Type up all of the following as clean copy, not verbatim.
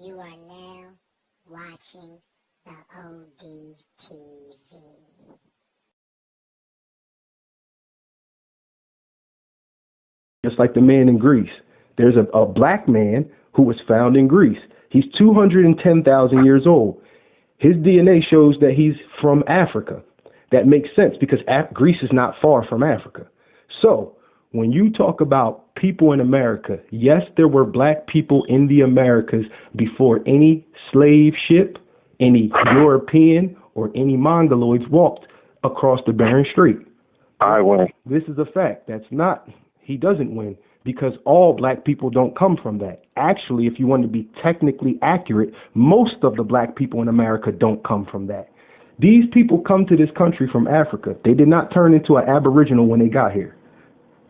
You are now watching the ODTV. Just like the man in Greece. There's a black man who was found in Greece. He's 210,000 years old. His DNA shows that he's from Africa. That makes sense because Greece is not far from Africa. So when you talk about people in America, yes, there were black people in the Americas before any slave ship, any European, or any Mongoloids walked across the Bering Strait. I win. This is a fact. He doesn't win because all black people don't come from that. Actually, if you want to be technically accurate, most of the black people in America don't come from that. These people come to this country from Africa. They did not turn into an Aboriginal when they got here.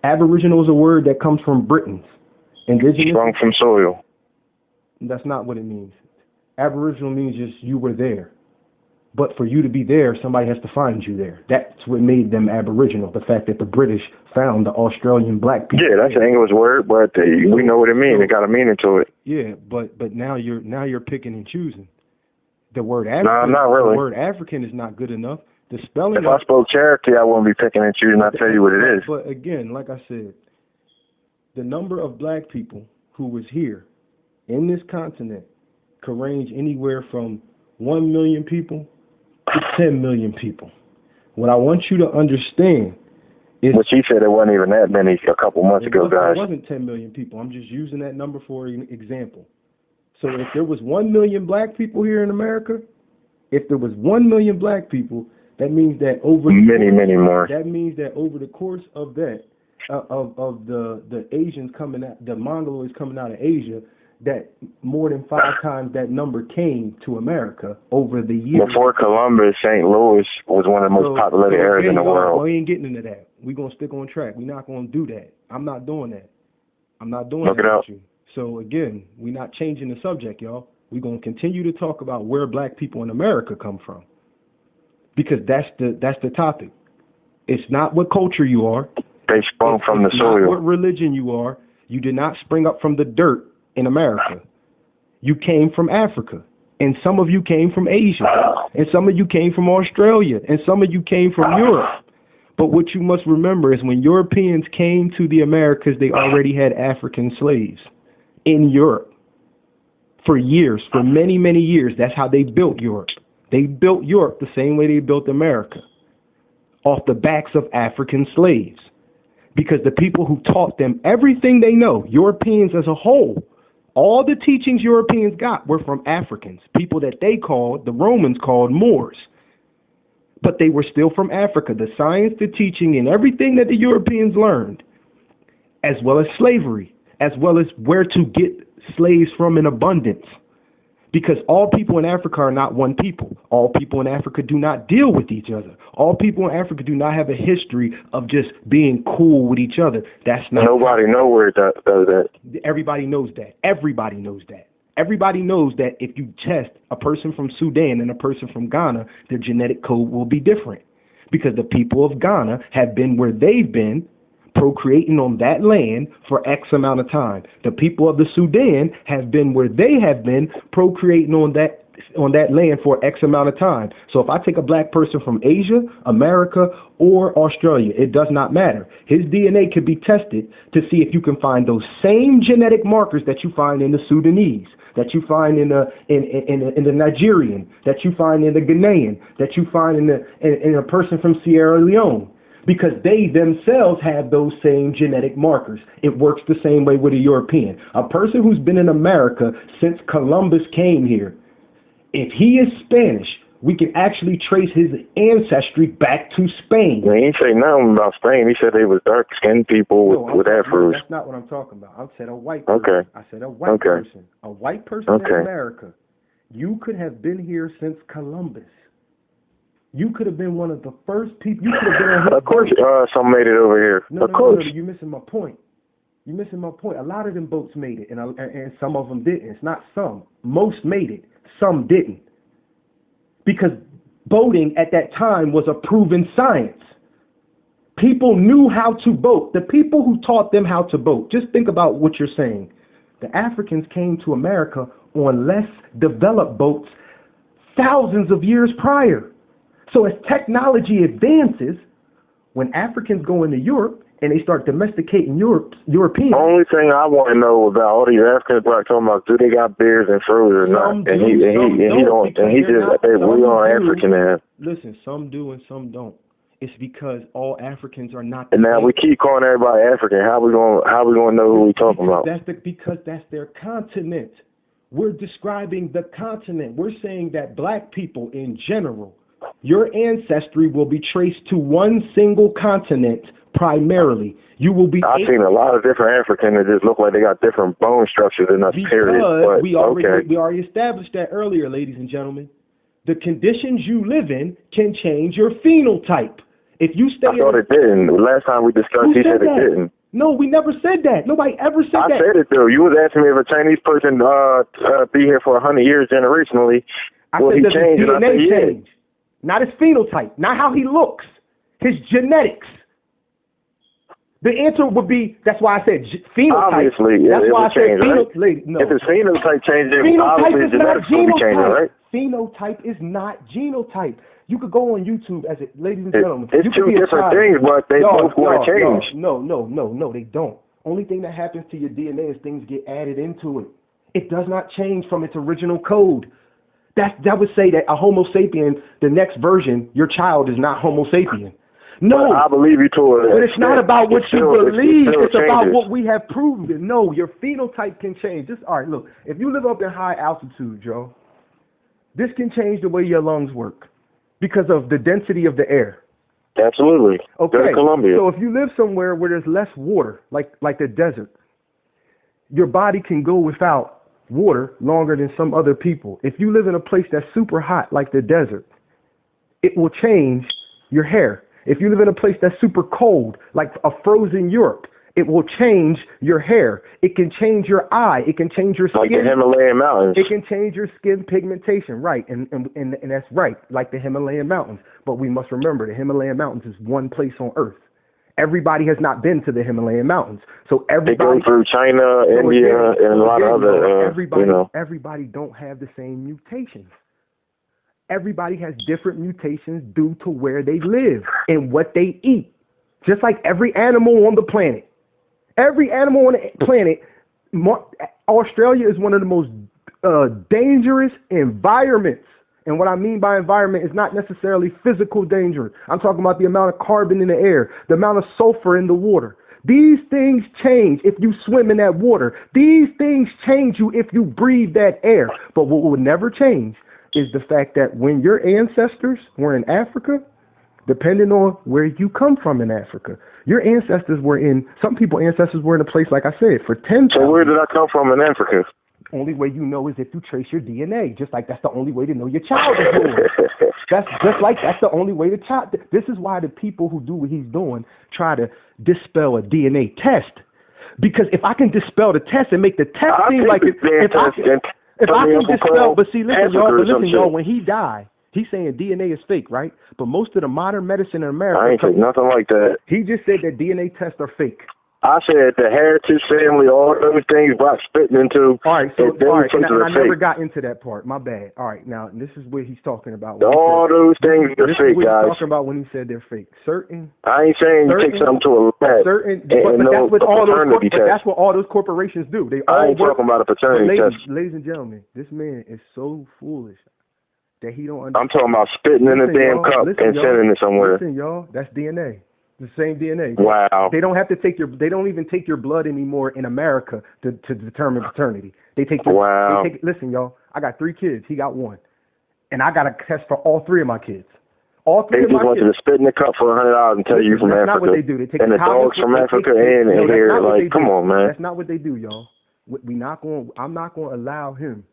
Aboriginal is a word that comes from Britons. Indigenous. Sprung from soil. That's not what it means. Aboriginal means just you were there. But for you to be there, somebody has to find you there. That's what made them Aboriginal, the fact that the British found the Australian black people. Yeah, that's an English word, but we know what it means. It got a meaning to it. Yeah, but now you're picking and choosing. The word African, not really. The word African is not good enough. The spelling. If I spoke Cherokee, I wouldn't be picking and choosing. I'll tell you what it is. But again, like I said, the number of black people who was here in this continent could range anywhere from 1 million people to 10 million people. What I want you to understand is... But she said it wasn't even that many a couple months ago, guys. It wasn't 10 million people. I'm just using that number for an example. So if there was 1 million black people here in America, that means that over many more. That means that over the course of that, of the Asians coming out, the Mongoloids coming out of Asia, that more than 5 times that number came to America over the years. Before Columbus, St. Louis was one of the most populated areas in the world. We ain't getting into that. We're going to stick on track. We're not going to do that. I'm not doing that. I'm not doing that with you. So again, we're not changing the subject, y'all. We're going to continue to talk about where black people in America come from. Because that's the topic. It's not what culture you are. They sprung from the soil. It's not what religion you are. You did not spring up from the dirt in America. You came from Africa. And some of you came from Asia. And some of you came from Australia. And some of you came from Europe. But what you must remember is when Europeans came to the Americas, they already had African slaves in Europe for years, for many, many years. That's how they built Europe. They built Europe the same way they built America, off the backs of African slaves. Because the people who taught them everything they know, Europeans as a whole, all the teachings Europeans got were from Africans, people that the Romans called Moors. But they were still from Africa. The science, the teaching, and everything that the Europeans learned, as well as slavery, as well as where to get slaves from in abundance. Because all people in Africa are not one people. All people in Africa do not deal with each other. All people in Africa do not have a history of just being cool with each other. That's not. Nobody knows that. Everybody knows that. Everybody knows that. Everybody knows that if you test a person from Sudan and a person from Ghana, their genetic code will be different. Because the people of Ghana have been where they've been, procreating on that land for X amount of time. The people of the Sudan have been where they have been, procreating on that land for X amount of time. So if I take a black person from Asia, America, or Australia, it does not matter. His DNA could be tested to see if you can find those same genetic markers that you find in the Sudanese, that you find in the Nigerian, that you find in the Ghanaian, that you find in a person from Sierra Leone. Because they themselves have those same genetic markers. It works the same way with a European. A person who's been in America since Columbus came here, if he is Spanish, we can actually trace his ancestry back to Spain. He didn't say nothing about Spain. He said they was dark-skinned people with afros. That's not what I'm talking about. I said a white person. Okay. I said a white person. A white person in America. You could have been here since Columbus. You could have been one of the first people. You could have been on his Of course, some made it over here. No, of course. No, you're missing my point. You're missing my point. A lot of them boats made it, and some of them didn't. It's not some. Most made it. Some didn't. Because boating at that time was a proven science. People knew how to boat. The people who taught them how to boat. Just think about what you're saying. The Africans came to America on less developed boats thousands of years prior. So as technology advances, when Africans go into Europe and they start domesticating Europeans. The only thing I want to know about all these Africans talking about, do they got beards and furs or not? And he don't, and he just we are African now. Listen, some do and some don't. It's because all Africans are not. And now we keep calling everybody African. How we gonna know who we talking about? Because that's their continent. We're describing the continent. We're saying that black people in general, your ancestry will be traced to one single continent primarily. You will be. I've seen a lot of different Africans that just look like they got different bone structures than us. Period. But we already established that earlier, ladies and gentlemen. The conditions you live in can change your phenotype. If you stay, I thought it didn't. The last time we discussed, he said it didn't. No, we never said that. Nobody ever said that. I said it though. You was asking me if a Chinese person be here for 100 years generationally. Will he change? His DNA change, not his phenotype, not how he looks, his genetics. The answer would be, that's why I said phenotype. Obviously, that's why I said phenotype. Right? No. If his phenotype changes, obviously genetics will be changing, right? Phenotype is not genotype. You could go on YouTube as ladies and gentlemen. It's two different things, but they both want to change. No, they don't. Only thing that happens to your DNA is things get added into it. It does not change from its original code. That would say that a Homo sapien, the next version, your child is not Homo sapien. No, but I believe you to it. But it's not about what you believe. It's about what we have proven. No, your phenotype can change. All right, look, if you live up in high altitude, Joe, this can change the way your lungs work because of the density of the air. Absolutely. Okay. Columbia. So if you live somewhere where there's less water, like the desert, your body can go without water longer than some other people. If you live in a place that's super hot, like the desert, it will change your hair. If you live in a place that's super cold, like a frozen Europe, it will change your hair. It can change your eye. It can change your skin. Like the Himalayan mountains. It can change your skin pigmentation, right? And that's right, like the Himalayan mountains. But we must remember, the Himalayan mountains is one place on Earth. Everybody has not been to the Himalayan mountains, so everybody. They go through China, India, and a lot of other. Everybody don't have the same mutations. Everybody has different mutations due to where they live and what they eat. Just like every animal on the planet. Every animal on the planet, Australia is one of the most dangerous environments. And what I mean by environment is not necessarily physical danger. I'm talking about the amount of carbon in the air, the amount of sulfur in the water. These things change if you swim in that water. These things change you if you breathe that air. But what will never change is the fact that when your ancestors were in Africa, depending on where you come from in Africa, your ancestors were in, some people's ancestors were in a place, like I said, for 10,000. So where did I come from in Africa? Only way you know is if you trace your DNA, just like that's the only way to know your child is born. That's the only way to child. This is why the people who do what he's doing try to dispel a DNA test. Because if I can dispel the test and make the test seem like it, if I can dispel, but see, listen, y'all, when he died, he's saying DNA is fake, right? But most of the modern medicine in America, I ain't saying nothing like that. He just said that DNA tests are fake. I said the heritage family, all those things Brock spitting into. All right, and I never got into that part. My bad. All right, now this is what he's talking about. All those things are fake, guys. He's talking about when he said they're fake. I ain't saying you take something to a lab. That's what all those corporations do. I ain't talking about a paternity test. Ladies and gentlemen, this man is so foolish that he don't understand. I'm talking about spitting in a damn cup and sending it somewhere. Listen, y'all, that's DNA. The same DNA. Wow. They don't have to take they don't even take your blood anymore in America to determine paternity. They take wow. Listen, y'all, I got 3 kids. He got 1. And I got a test for all 3 of my kids. All 3 they of my kids. They just want you to spit in the cup for $100 and tell you from Africa. That's not what they do. They take and the dogs from Africa and here. Like, come on, man. That's not what they do, y'all. I'm not going to allow him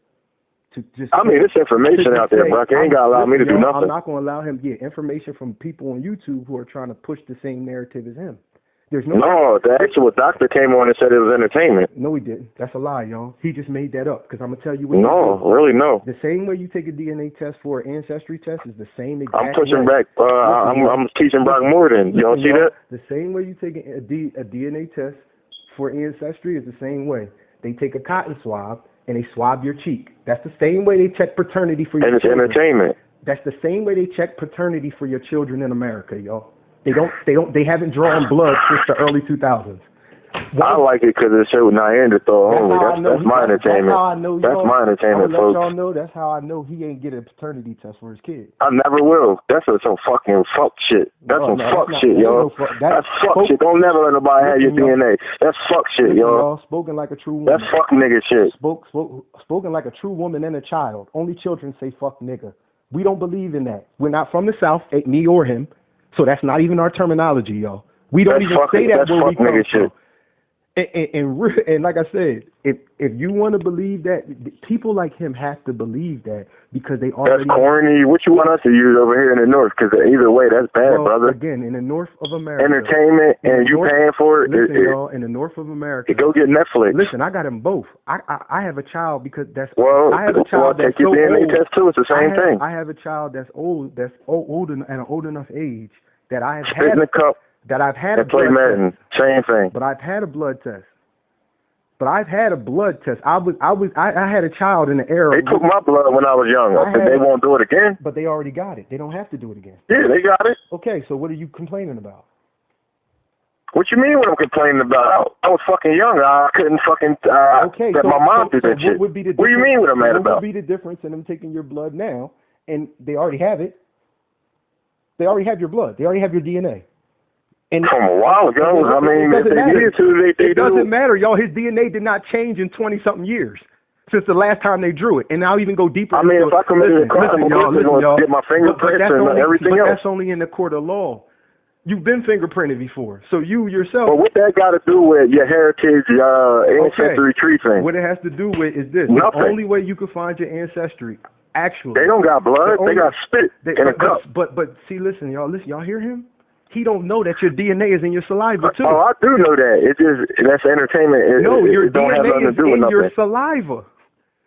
to just. I mean, this information out there, Brock. You ain't got to allow me to do nothing. I'm not going to allow him to get information from people on YouTube who are trying to push the same narrative as him. There's no, the actual doctor came on and said it was entertainment. No, he didn't. That's a lie, y'all. He just made that up because I'm going to tell you what really, no. The same way you take a DNA test for an ancestry test is the same exact I'm pushing back. I'm teaching Brock more than. You don't see that? The same way you take a DNA test for ancestry is the same way. They take a cotton swab and they swab your cheek. That's the same way they check paternity for your And it's children. entertainment. That's the same way they check paternity for your children in America, y'all. They haven't drawn blood since the early 2000s. I like it because it showed Neanderthal only. That's my entertainment. That's how I know, that's my entertainment, folks. folks. Y'all know that's how I know he ain't get a paternity test for his kid. I never will. That's some fucking fuck shit. That's some fuck shit, yo. That's fuck shit. Don't never let nobody have your DNA. That's fuck shit, yo. Spoken like a true woman. That's fuck nigga shit. Spoken like a true woman and a child. Only children say fuck nigga. We don't believe in that. We're not from the South, me or him. So that's not even our terminology, y'all. We don't even say that where we come from. And like I said, if you want to believe that, people like him have to believe that because they already... That's corny. What you want us to use over here in the North? Because either way, that's bad, brother. Again, in the North of America... Entertainment, and you paying for it. Listen, y'all, in the North of America... Go get Netflix. Listen, I got them both. I have a child because that's... Well, I have a child that's take your so DNA old. test too. It's the same thing. I have a child that's old and an old enough age that I have Spit in the cup. That I've had a play blood Madden. test. Same thing. But I've had a blood test. I had a child in the era. They took my blood when I was young. They won't do it again. But they already got it. They don't have to do it again. Yeah, they got it. Okay, so what are you complaining about? What you mean what I'm complaining about? I was fucking young. I couldn't fucking let my mom do that shit. What do you mean what I'm mad about? What would be the difference in them taking your blood now, and they already have it? They already have your blood. They already have your DNA. And from a while ago, I mean, if they needed to, they do. It doesn't matter, y'all. His DNA did not change in 20-something years since the last time they drew it. And I'll even go deeper. I mean, if I committed a crime, I'm going to get my fingerprints and everything else. But that's only in the court of law. You've been fingerprinted before, so you yourself... But what that got to do with your heritage, ancestry tree thing? What it has to do with is this. Nothing. The only way you can find your ancestry, actually... They don't got blood. They got spit in a cup. But see, listen, y'all hear him? He don't know that your DNA is in your saliva, too. Oh, I do know that. It's just, that's entertainment. Your don't have nothing DNA to do with is in nothing. your saliva.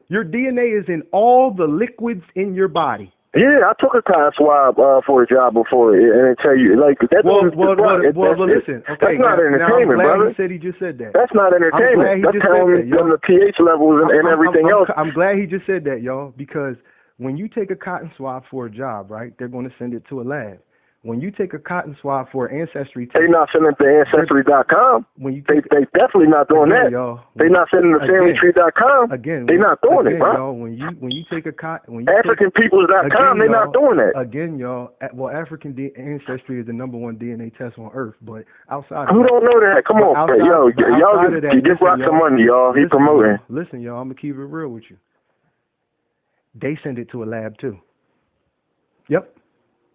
Your DNA is in all the liquids in your body. Yeah, I took a cotton swab for a job before, and they tell you, like, that's... Well, listen, okay. That's not entertainment, brother. He said he just said that. That's not entertainment. That's telling them the pH levels and everything else. I'm glad he just said that, y'all, because when you take a cotton swab for a job, right, they're going to send it to a lab. When you take a cotton swab for an ancestry test, they're not sending it to Ancestry.com. They definitely not doing that. They're not sending it to FamilyTree.com. They're not doing it, bro. Y'all, when you take a cotton... AfricanPeoples.com, they're not doing that. Again, y'all, African Ancestry is the #1 DNA test on Earth, but outside of don't know that? Come on, y'all just rock some money, y'all. He promoting. Listen, y'all, I'm going to keep it real with you. They send it to a lab, too. Yep.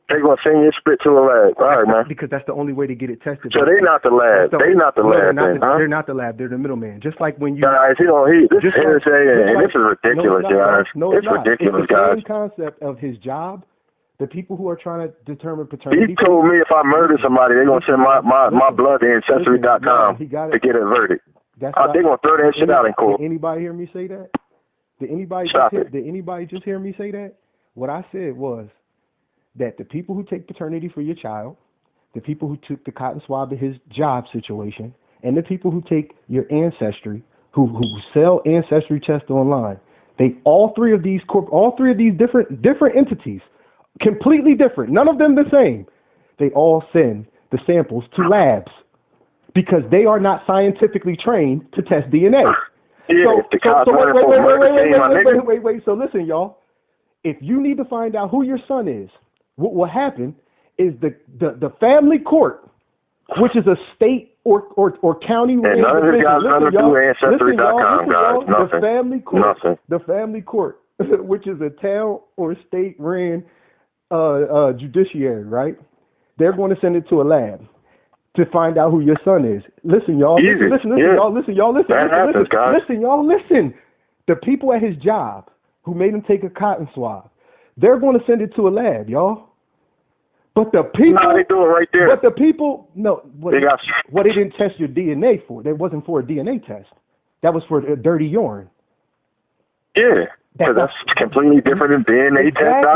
They're going to send your spit to a lab. All right, man. Because that's the only way to get it tested. So they're not the lab. They're not the lab. They're not the lab. They're the middleman. Just like when you... Guys, this is hearsay, and this is ridiculous, guys. It's ridiculous, guys. It's the same concept of his job. The people who are trying to determine paternity... He told me if I murder somebody, they're going to send my blood to Ancestry.com to get a verdict. They're going to throw that shit out in court. Did anybody hear me say that? Did anybody just hear me say that? What I said was that the people who take paternity for your child, the people who took the cotton swab of his job situation, and the people who take your ancestry, who sell ancestry tests online, all three of these different entities, completely different, none of them the same. They all send the samples to labs because they are not scientifically trained to test DNA. Yeah, wait. So listen, y'all. If you need to find out who your son is, what will happen is the family court, which is a state or county. And none of this got nothing to do with Ancestry.com, guys. Nothing. The family court, which is a town or state ran judiciary, right? They're going to send it to a lab to find out who your son is. Listen, y'all. Listen, y'all. Listen. The people at his job who made him take a cotton swab, they're going to send it to a lab, y'all. But the people... No, they do it right there. But the people... No, they didn't test your DNA for. That wasn't for a DNA test. That was for a dirty urine. Yeah. That's completely different than DNA test.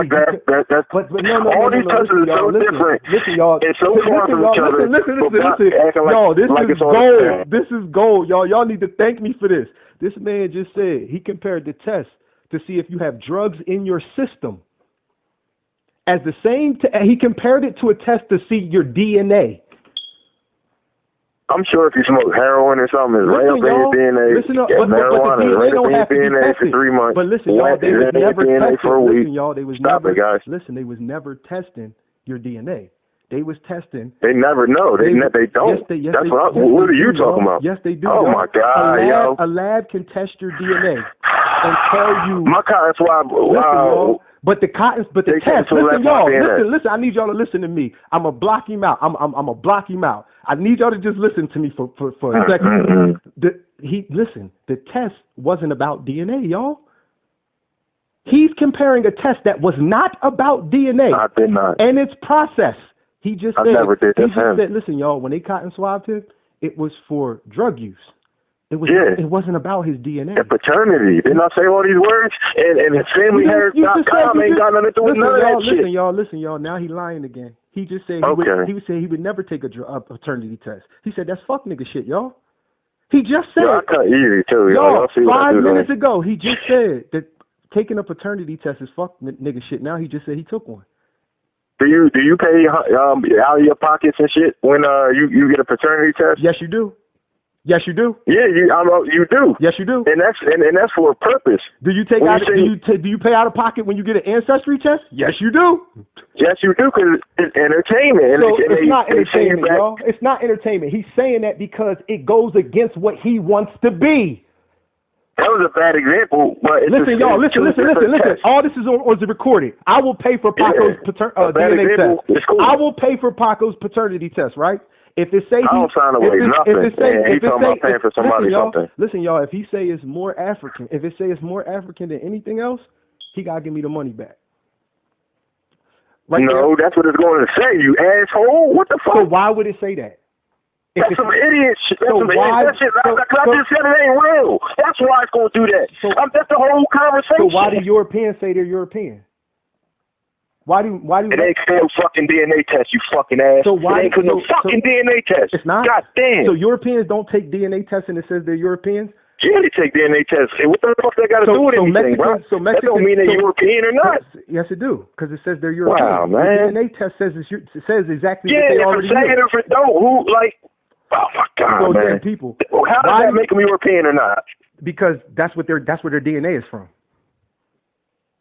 All these tests are so different. Listen, y'all. It's so far from each other. Listen. Y'all, this is gold. This is gold. Y'all need to thank me for this. This man just said he compared the test to see if you have drugs in your system. As the same, he compared it to a test to see your DNA. I'm sure if you smoke heroin or something, it's right up in your DNA. Listen up, marijuana is right up in your DNA for 3 months. But listen, y'all, they was never testing. For a week. Listen, y'all, they was Stop never. It, guys. Listen, they was never testing your DNA. They was testing. They never know. They don't. Yes, That's what are you talking about? Yes, they do. Oh my God, a lab can test your DNA and tell you. That's why. Wow. But the test. Listen, y'all. Listen. I need y'all to listen to me. I'm gonna block him out. I'm gonna block him out. I need y'all to just listen to me for a second. The test wasn't about DNA, y'all. He's comparing a test that was not about DNA. I did not. And its process. He just said. Never did that. He just said, listen, y'all. When they cotton swabbed him, it was for drug use. It wasn't about his DNA. And paternity. Didn't I say all these words? And his familyheritage.com ain't got nothing to do with none of that shit. Listen, y'all. Now he lying again. He just said he would say he would never take a paternity test. He said that's fuck nigga shit, y'all. He just said. I cut easy too, y'all. 5 minutes ago, he just said that taking a paternity test is fuck nigga shit. Now he just said he took one. Do you pay out of your pockets and shit when you get a paternity test? Yes, you do. Yes, you do. Yeah, you do. Yes, you do. And that's for a purpose. Do you take out? Do you pay out of pocket when you get an ancestry test? Yes, you do. Yes, you do, because it's entertainment. So it's not entertainment, y'all. It's not entertainment. He's saying that because it goes against what he wants to be. That was a bad example, but listen, y'all. Listen. All this is on the recording. I will pay for Paco's DNA test. Cool. I will pay for Paco's paternity test, right? If it say I don't sign away nothing. He's talking about paying for somebody something. Listen, y'all. If he say it's more African, than anything else, he gotta give me the money back. Right no, that's what it's going to say. You asshole. What the fuck? So why would it say that? That's some idiot shit. That's some idiot shit. I just said it ain't real. That's why it's going to do that. That's the whole conversation. So why do Europeans say they're European? Why do it ain't no fucking DNA test, you fucking ass. So why it ain't no fucking DNA test. It's not. God damn. So Europeans don't take DNA tests and it says they're Europeans? Yeah, they take DNA tests. Hey, what the fuck they got to do with anything, bro? That don't mean they're European or not. Yes, it do, because it says they're European. Wow, man. The DNA test says exactly what they already knew. Yeah, if it don't, who, like, oh my God, man. People. How does that make them European or not? Because that's where their DNA is from.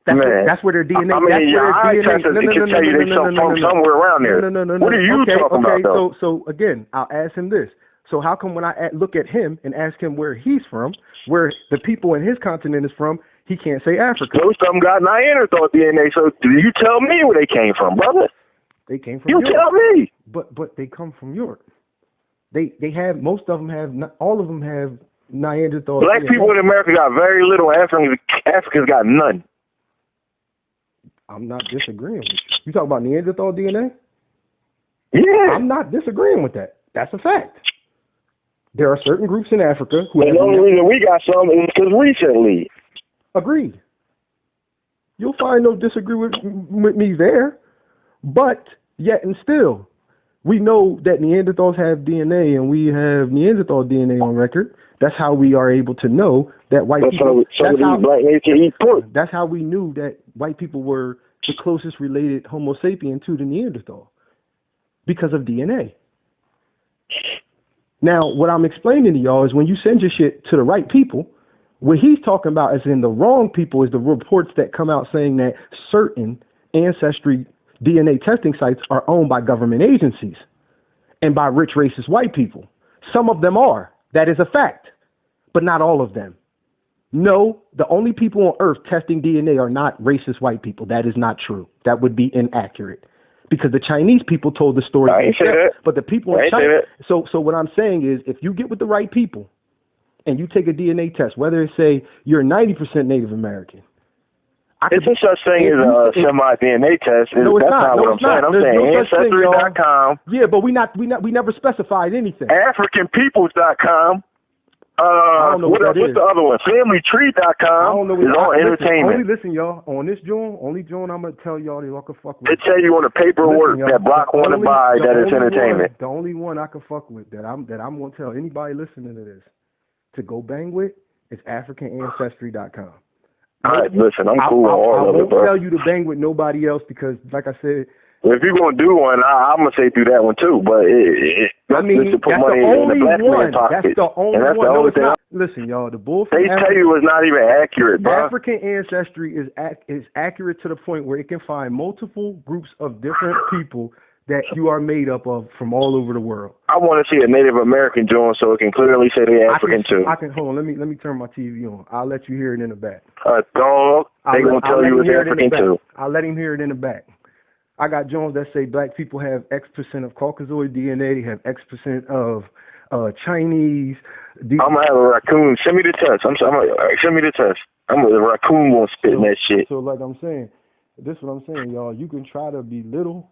That's where their DNA. I mean, your eye test can tell you they come from somewhere around there. No. What are you talking about, though? So again, I'll ask him this. So how come when I look at him and ask him where he's from, where the people in his continent is from, he can't say Africa? Most of them got Neanderthal DNA, so you tell me where they came from, brother. They came from Europe. You tell me. But they come from Europe. They have, most of them have, all of them have Neanderthal DNA. Black people in America got very little. Africans got none. I'm not disagreeing with you. You talk about Neanderthal DNA? Yeah. I'm not disagreeing with that. That's a fact. There are certain groups in Africa who the only reason we got some is because recently. Agreed. You'll find no disagree with me there. But yet and still, we know that Neanderthals have DNA and we have Neanderthal DNA on record. That's how we are able to know that white people. That's how we knew that white people were the closest related Homo sapien to the Neanderthal, because of DNA. Now, what I'm explaining to y'all is when you send your shit to the right people, what he's talking about is in the wrong people is the reports that come out saying that certain ancestry DNA testing sites are owned by government agencies and by rich racist white people. Some of them are. That is a fact, but not all of them. No, the only people on earth testing DNA are not racist white people. That is not true. That would be inaccurate, because the Chinese people told the story. I ain't say that. But the people in China. So what I'm saying is, if you get with the right people and you take a DNA test, whether it's say you're 90% Native American. It's no such thing as a semi-DNA test. No, it's That's not what I'm saying. I'm saying Ancestry.com. Yeah, but we never specified anything. AfricanPeoples.com. What's the other one? FamilyTree.com is all entertainment. Only listen, y'all. On this joint, I'm gonna tell y'all that y'all can fuck with. They tell you on the paperwork that Block want to buy that it's entertainment. The only one I can fuck with that I'm gonna tell anybody listening to this to go bang with It's AfricanAncestry.com. All right, listen, I'm cool on all of it, bro. I won't tell you to bang with nobody else because, like I said, if you're going to do one, I'm going to say do that one too. But I mean, put that's money the only in the black one. man's pocket. That's the only and that's one. The no, only it's thing not. Listen, y'all, the bull from they tell you it's not even accurate, bro. African ancestry is accurate to the point where it can find multiple groups of different people that you are made up of from all over the world. I want to see a Native American join so it can clearly say they're African too. Hold on. Let me turn my TV on. I'll let you hear it in the back. Dog, they gonna tell you it's African too. I'll let him hear it in the back. I got Jones that say black people have X% of Caucasoid DNA. They have X% of Chinese. I'm gonna have a raccoon. Send me the test. Send me the test. I'm a raccoon gonna spit in that shit. So like I'm saying, this is what I'm saying, y'all. You can try to belittle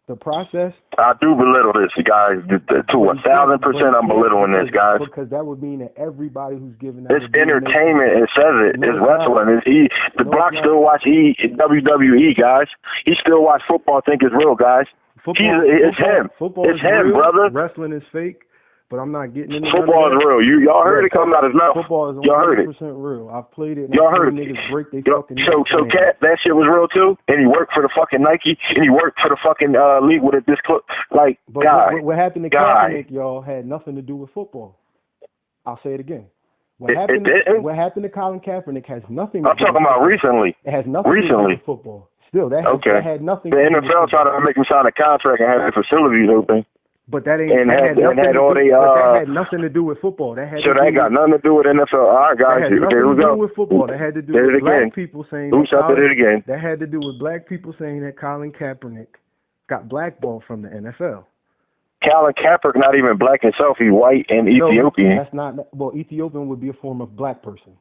the process. I do belittle this, guys. To 1,000%, I'm belittling this, guys. Because that would mean that everybody who's giving it's entertainment. It says it. It's wrestling. The Brock still watch WWE, guys. He still watch football. Think it's real, guys. It's him. It's him, brother. Wrestling is fake. But I'm not getting into football is real. Y'all heard it coming out his mouth. Football is 100% real. I've played it. Y'all heard it. Niggas break they fucking so Cat, that shit was real too. And he worked for the fucking Nike. And he worked for the fucking league with this clip. Like, but guy. What happened to Kaepernick, y'all, had nothing to do with football. I'll say it again. What happened to Colin Kaepernick has nothing. I'm talking about recently. It has nothing to do with football. Still, that had nothing. The NFL tried to make him sign a contract and have the facilities open. But that ain't. That had nothing to do with football. That got nothing to do with NFL. All right, guys, there we go. That had nothing to do with football. That had to do with black people saying. That had to do with black people saying that Colin Kaepernick got blackballed from the NFL. Colin Kaepernick not even black himself. He's white and Ethiopian. That's not. Well, Ethiopian would be a form of black person.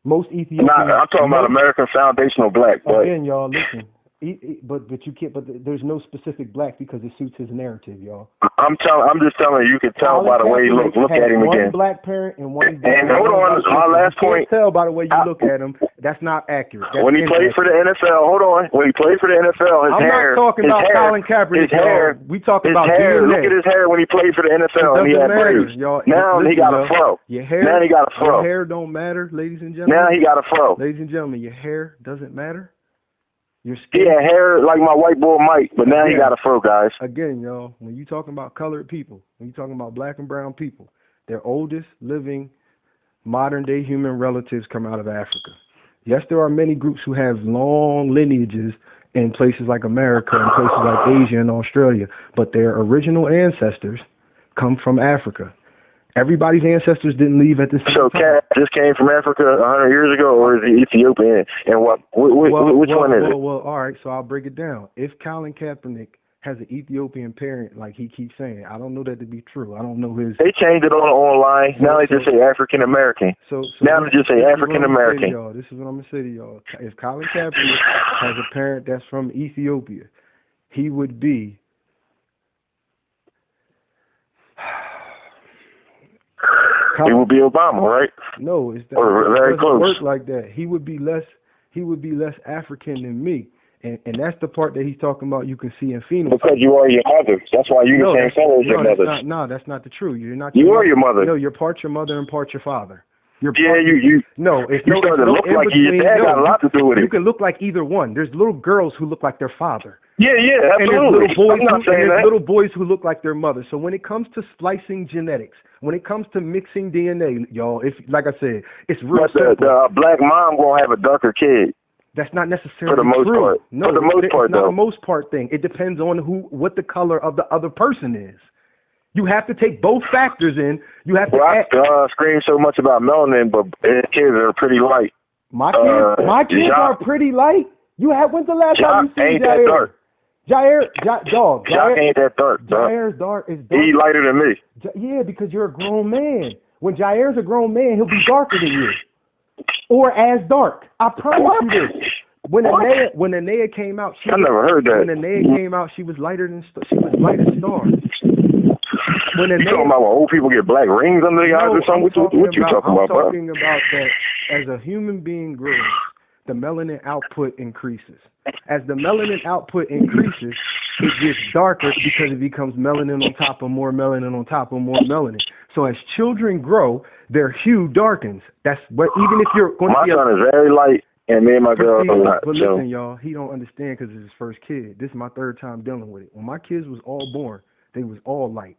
Most Ethiopians. I'm talking about American foundational black. But again, y'all, listen. But you can't. But there's no specific black because it suits his narrative, y'all. I'm just telling you. You can tell by the way you look at him again. One black parent and one. And hold on, my last point. Tell by the way you look at him. That's not accurate. When he played for the NFL, hold on. When he played for the NFL, his hair. I'm not talking about Colin Kaepernick. His hair. We talking about hair. Look at his hair when he played for the NFL and he had braids. Now he got a fro. Now he got a fro. Your hair don't matter, ladies and gentlemen. Now he got a fro. Ladies and gentlemen, your hair doesn't matter. He had hair like my white boy Mike, but now he got a fro, guys. Again, y'all, when you talking about colored people, when you talking about black and brown people, their oldest living modern-day human relatives come out of Africa. Yes, there are many groups who have long lineages in places like America and places like Asia and Australia, but their original ancestors come from Africa. Everybody's ancestors didn't leave at the same time. So Cat just came from Africa 100 years ago, or is he Ethiopian? And which one is it? Well, all right, so I'll break it down. If Colin Kaepernick has an Ethiopian parent, like he keeps saying, I don't know that to be true. I don't know his... They changed it online. Now they just say African-American. Now they just say African-American. This is what I'm going to say to y'all. If Colin Kaepernick has a parent that's from Ethiopia, he would be... He would be Obama, right? No, it's very close. Work like that. He would be less African than me, and that's the part that he's talking about. You can see in phenotype. Because you are your mother. That's why you're the same color as your mother. No, that's not the truth. You're not. You are your mother. No, you're part your mother and part your father. You. No, it's you started to look like your dad got a lot to do with it. You can look like either one. There's little girls who look like their father. Yeah, absolutely. And there's little boys who look like their mother. So when it comes to splicing genetics, when it comes to mixing DNA, y'all, like I said, it's real simple. The black mom gonna have a darker kid. That's not necessarily for the most true. part. No, for the most part, it's not a most part thing. It depends on what the color of the other person is. You have to take both factors in. You have to. I scream so much about melanin, but kids are pretty light. My kids are pretty light. When's the last time you seen ain't that dark? Jair ain't that dark. Jair's dark. He's lighter than me. Yeah, because you're a grown man. When Jair's a grown man, he'll be darker than you, or as dark. I promise you this. When Anea came out, I never heard that. When Anea came out, she was lighter than light as stars. When you talking about when old people get black rings under their eyes or something? What you talking about, bro? I'm talking about that as a human being grows, the melanin output increases. As the melanin output increases, it gets darker because it becomes melanin on top of more melanin on top of more melanin. So as children grow, their hue darkens. That's what, even if you're going to be... My son is very light, and me and my girl are not. But listen, y'all, he don't understand because it's his first kid. This is my third time dealing with it. When my kids was all born, they was all light.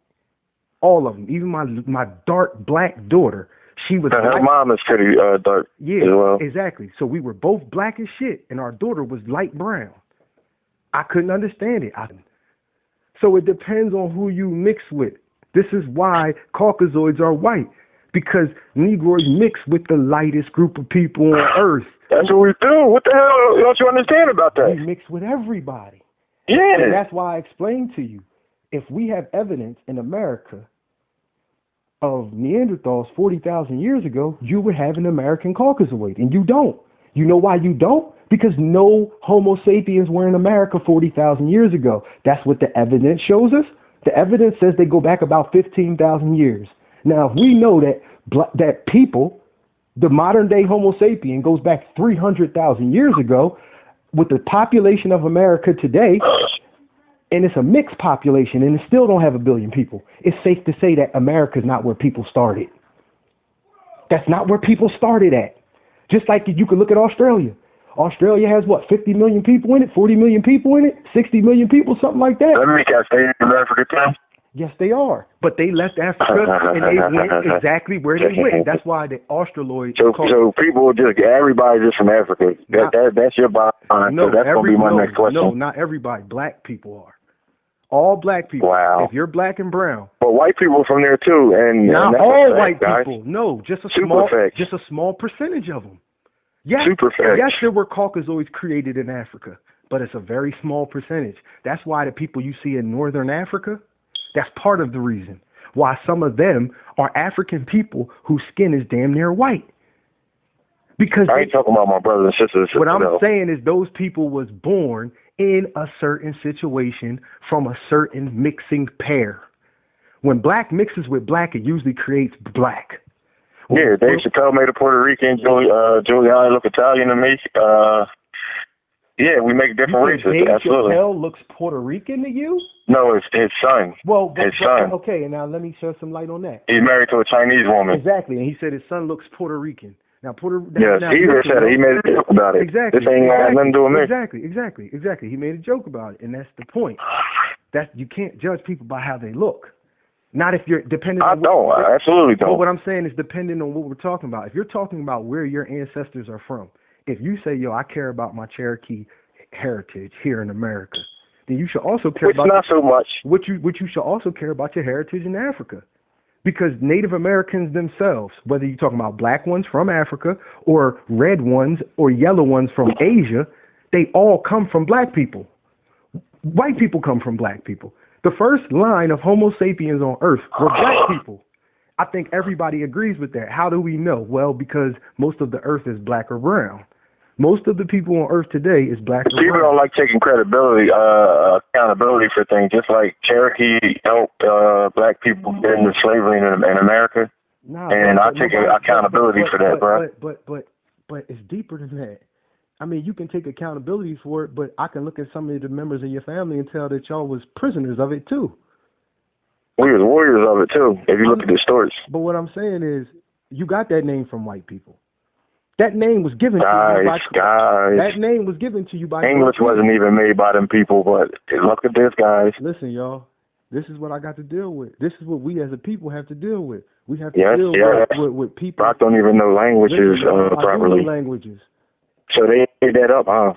All of them. Even my dark black daughter, she was her mom is pretty dark as well. Exactly. So we were both black as shit, and our daughter was light brown. I couldn't understand it. So it depends on who you mix with. This is why Caucasoids are white, because Negroids mix with the lightest group of people on earth. That's what we do. What the hell don't you understand about that? We mix with everybody. Yeah. And that's why I explained to you, if we have evidence in America of Neanderthals 40,000 years ago, you would have an American Caucasoid, and you don't. You know why you don't? Because no Homo sapiens were in America 40,000 years ago. That's what the evidence shows us. The evidence says they go back about 15,000 years. Now, if we know that people, the modern day Homo sapien goes back 300,000 years ago, with the population of America today, and it's a mixed population, and it still don't have 1 billion people, it's safe to say that America is not where people started. That's not where people started at. Just like you can look at Australia. Australia has, 50 million people in it, 40 million people in it, 60 million people, something like that. Let me guess, they in Africa too? Yes, they are. But they left Africa, and they went exactly where they went. That's why the Australoids... So people everybody's just from Africa. That's your bottom. No, so that's going to be my next question. No, not everybody. Black people are. All black people. Wow. If you're black and brown. But white people from there too, and not and all white people. No, just a small percentage of them. Yes, yes, there were Caucasoids created in Africa, but it's a very small percentage. That's why the people you see in northern Africa, that's part of the reason why some of them are African people whose skin is damn near white. Because I ain't talking about my brothers and sisters. What I'm saying is those people was born in a certain situation from a certain mixing pair. When black mixes with black, it usually creates black. Yeah, Dave Chappelle made a Puerto Rican, Giuliani look Italian to me. Yeah, we make different races. Dave Absolutely. Chappelle looks Puerto Rican to you? No, it's his son. His son. Okay, and now let me shed some light on that. He's married to a Chinese woman. Exactly, and he said his son looks Puerto Rican. Now, Yes, he said it. He made a joke about it. Exactly. This ain't got nothing to do with me. Exactly. He made a joke about it, and that's the point. You can't judge people by how they look. Not if you're depending on... I absolutely don't. But what I'm saying is depending on what we're talking about. If you're talking about where your ancestors are from, if you say, I care about my Cherokee heritage here in America, then you should also care about... not so much. Which you should also care about your heritage in Africa. Because Native Americans themselves, whether you're talking about black ones from Africa or red ones or yellow ones from Asia, they all come from black people. White people come from black people. The first line of Homo sapiens on Earth were black people. I think everybody agrees with that. How do we know? Well, because most of the Earth is black or brown. Most of the people on Earth today is black or brown. People don't like taking accountability for things, just like Cherokee helped black people get into slavery in America. I take accountability for that, bro. But it's deeper than that. I mean, you can take accountability for it, but I can look at some of the members of your family and tell that y'all was prisoners of it too. We was warriors of it too, if you look at the stories. But what I'm saying is, you got that name from white people. That name was given to you by... That name was given to you by... English wasn't even made by them people, but look at this, guys. Listen, y'all. This is what I got to deal with. This is what we as a people have to deal with. We have to deal with people... Brock don't even know languages properly. Languages. So they made that up, huh?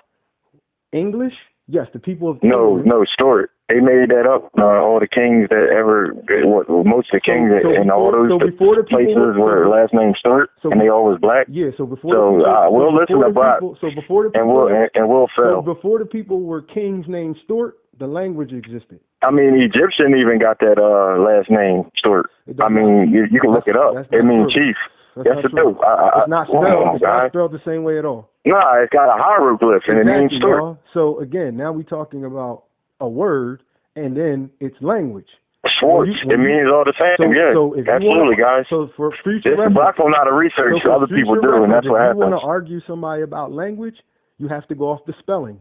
English? Yes, the people of... No, Stuart. They made that up. All the kings that most of the kings in all those places were last name Stuart, and they all was black. Yeah, we'll listen to Brock, and we'll fail. So before the people were kings named Stuart, the language existed. I mean, Egyptian even got that last name Stuart. I mean, you can look it up. It means chief. Yes, it do. It's not spelled the same way at all. Nah, it's got a hieroglyph, and it means Stuart. Y'all. So, again, now we're talking about a word, and then it's language. sports. It means all the same. Absolutely, guys. So for future reference, but I don't know how to research. Other people do, and that's what happens. If you want to argue somebody about language, you have to go off the spelling.